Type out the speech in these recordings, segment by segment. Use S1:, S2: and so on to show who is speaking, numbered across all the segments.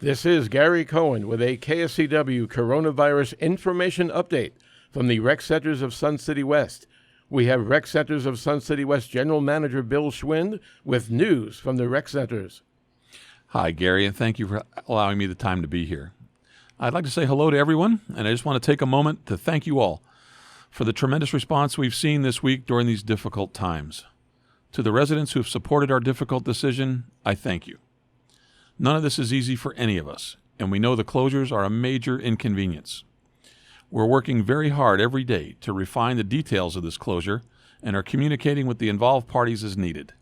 S1: This is Gary Cohen with a KSCW Coronavirus Information Update from the Rec Centers of Sun City West. We have Rec Centers of Sun City West General Manager Bill Schwind with news from the Rec Centers.
S2: Hi, Gary, and thank you for allowing me the time to be here. I'd like to say hello to everyone, and I just want to take a moment to thank you all for the tremendous response we've seen this week during these difficult times. To the residents who have supported our difficult decision, I thank you. None of this is easy for any of us, and we know the closures are a major inconvenience. We're working very hard every day to refine the details of this closure and are communicating with the involved parties as needed.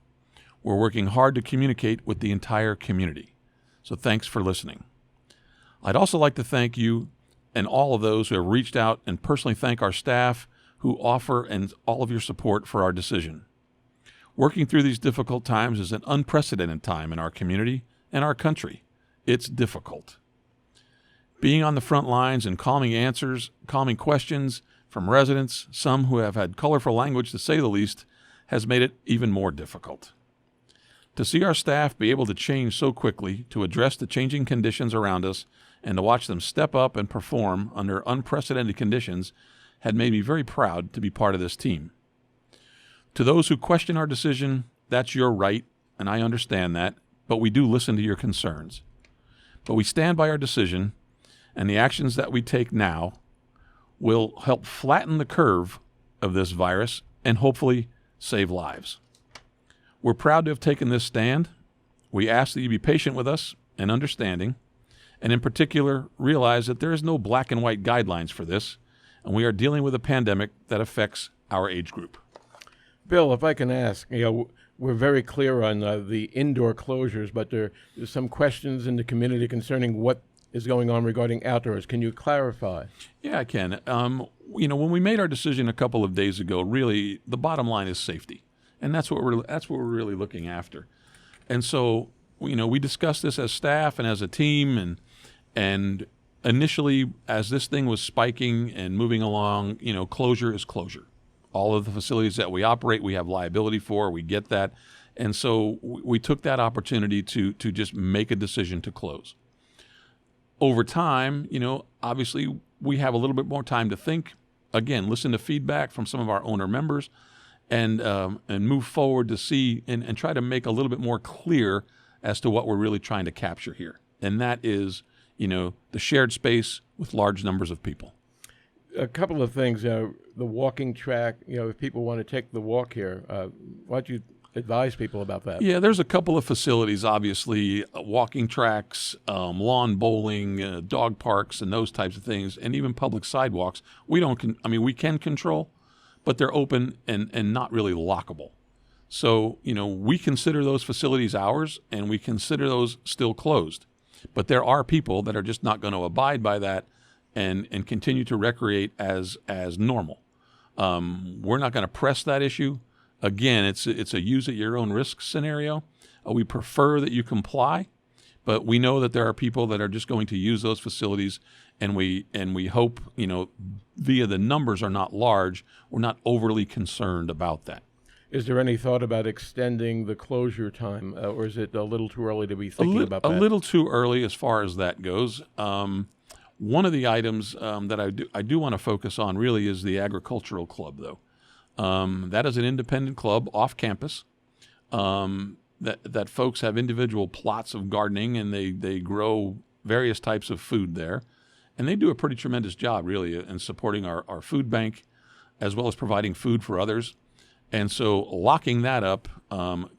S2: We're working hard to communicate with the entire community. So thanks for listening. I'd also like to thank you and all of those who have reached out and personally thank our staff who offer and all of your support for our decision. Working through these difficult times is an unprecedented time in our community and our country. It's difficult. Being on the front lines and calming questions from residents, some who have had colorful language to say the least, has made it even more difficult. To see our staff be able to change so quickly to address the changing conditions around us and to watch them step up and perform under unprecedented conditions had made me very proud to be part of this team. To those who question our decision, that's your right, and I understand that, but we do listen to your concerns. But we stand by our decision, and the actions that we take now will help flatten the curve of this virus and hopefully save lives. We're proud to have taken this stand. We ask that you be patient with us and understanding, and in particular, realize that there is no black and white guidelines for this, and we are dealing with a pandemic that affects our age group.
S1: Bill, if I can ask, we're very clear on the indoor closures, but there's some questions in the community concerning what is going on regarding outdoors. Can you clarify?
S2: Yeah, I can. When we made our decision a couple of days ago, really the bottom line is safety, and that's what we're really looking after. And so, we discussed this as staff and as a team, and initially, as this thing was spiking and moving along, closure is closure. All of the facilities that we operate, we have liability for, we get that. And so we took that opportunity to just make a decision to close. Over time, obviously we have a little bit more time to think, again, listen to feedback from some of our owner members and move forward to see and try to make a little bit more clear as to what we're really trying to capture here. And that is, the shared space with large numbers of people.
S1: A couple of things, the walking track, if people want to take the walk here, why don't you advise people about that?
S2: Yeah, there's a couple of facilities, obviously, walking tracks, lawn bowling, dog parks, and those types of things, and even public sidewalks. We can control, but they're open and not really lockable. So, we consider those facilities ours, and we consider those still closed. But there are people that are just not going to abide by that and continue to recreate as normal. We're not going to press that issue. Again, it's a use at your own risk scenario. We prefer that you comply, but we know that there are people that are just going to use those facilities, and we hope, via the numbers are not large, we're not overly concerned about that.
S1: Is there any thought about extending the closure time, or is it a little too early to be thinking about that? A
S2: little too early as far as that goes. One of the items that I do want to focus on really is the agricultural club, though. That is an independent club off campus that folks have individual plots of gardening, and they grow various types of food there. And they do a pretty tremendous job, really, in supporting our food bank as well as providing food for others. And so locking that up,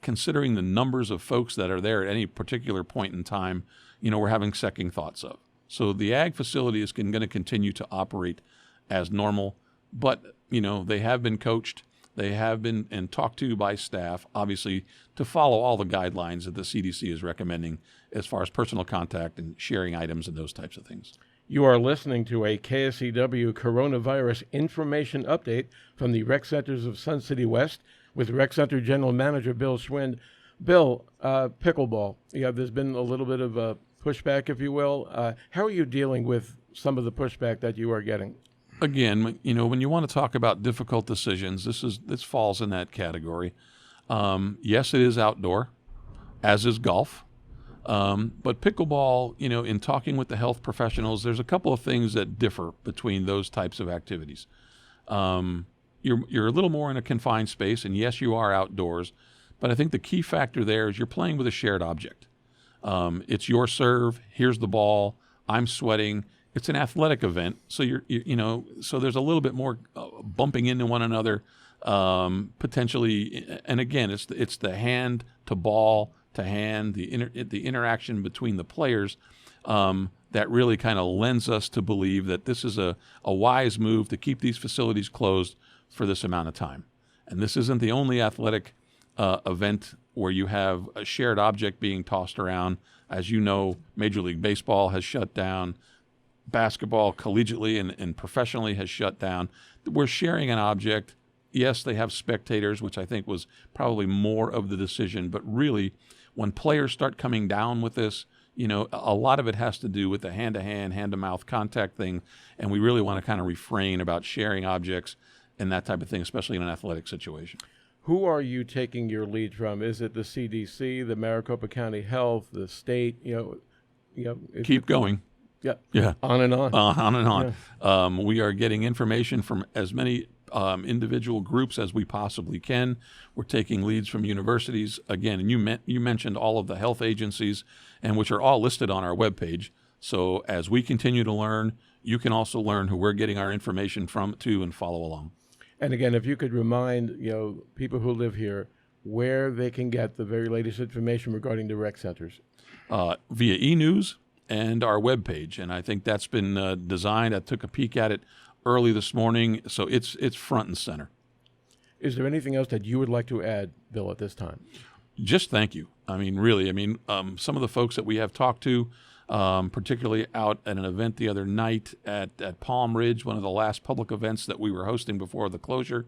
S2: considering the numbers of folks that are there at any particular point in time, we're having second thoughts of. So the ag facility is going to continue to operate as normal, but, they have been coached. They have been and talked to by staff, obviously, to follow all the guidelines that the CDC is recommending as far as personal contact and sharing items and those types of things.
S1: You are listening to a KSCW Coronavirus Information Update from the Rec Centers of Sun City West with Rec Center General Manager Bill Schwind. Bill, pickleball. There's been a little bit of a pushback, if you will. How are you dealing with some of the pushback that you are getting?
S2: Again, when you want to talk about difficult decisions, this falls in that category. Yes, it is outdoor, as is golf. But pickleball, in talking with the health professionals, there's a couple of things that differ between those types of activities. You're a little more in a confined space, and yes, you are outdoors, but I think the key factor there is you're playing with a shared object. It's your serve. Here's the ball. I'm sweating. It's an athletic event, so so there's a little bit more bumping into one another, potentially. And again, it's the hand to ball to hand, the interaction between the players, that really kind of lends us to believe that this is a wise move to keep these facilities closed for this amount of time. And this isn't the only athletic event where you have a shared object being tossed around. As you know, Major League Baseball has shut down. Basketball, collegiately and professionally, has shut down. We're sharing an object. Yes, they have spectators, which I think was probably more of the decision. But really, when players start coming down with this, a lot of it has to do with the hand-to-hand, hand-to-mouth contact thing. And we really want to kind of refrain about sharing objects and that type of thing, especially in an athletic situation.
S1: Who are you taking your lead from? Is it the CDC, the Maricopa County Health, the state?
S2: Keep going.
S1: Yeah. On and on.
S2: On and on.
S1: Yeah.
S2: We are getting information from as many individual groups as we possibly can. We're taking leads from universities. Again, and you mentioned all of the health agencies, and which are all listed on our webpage. So as we continue to learn, you can also learn who we're getting our information from too, and follow along.
S1: And again, if you could remind people who live here where they can get the very latest information regarding the rec centers.
S2: Via e-news and our webpage. And I think that's been designed. I took a peek at it early this morning, so it's front and center.
S1: Is there anything else that you would like to add, Bill, at this time?
S2: Just thank you. I mean, really, some of the folks that we have talked to, particularly out at an event the other night at Palm Ridge, one of the last public events that we were hosting before the closure,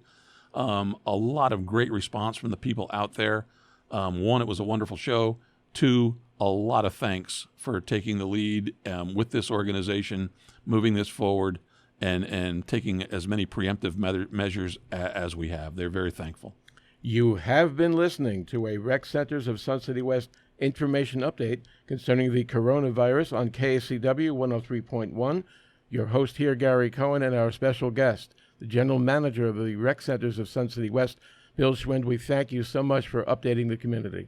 S2: a lot of great response from the people out there. One, it was a wonderful show. Two, a lot of thanks for taking the lead with this organization, moving this forward, and taking as many preemptive measures as we have. They're very thankful.
S1: You have been listening to a Rec Centers of Sun City West information update concerning the coronavirus on KSCW 103.1. Your host here, Gary Cohen, and our special guest, the General Manager of the Rec Centers of Sun City West, Bill Schwind. We thank you so much for updating the community.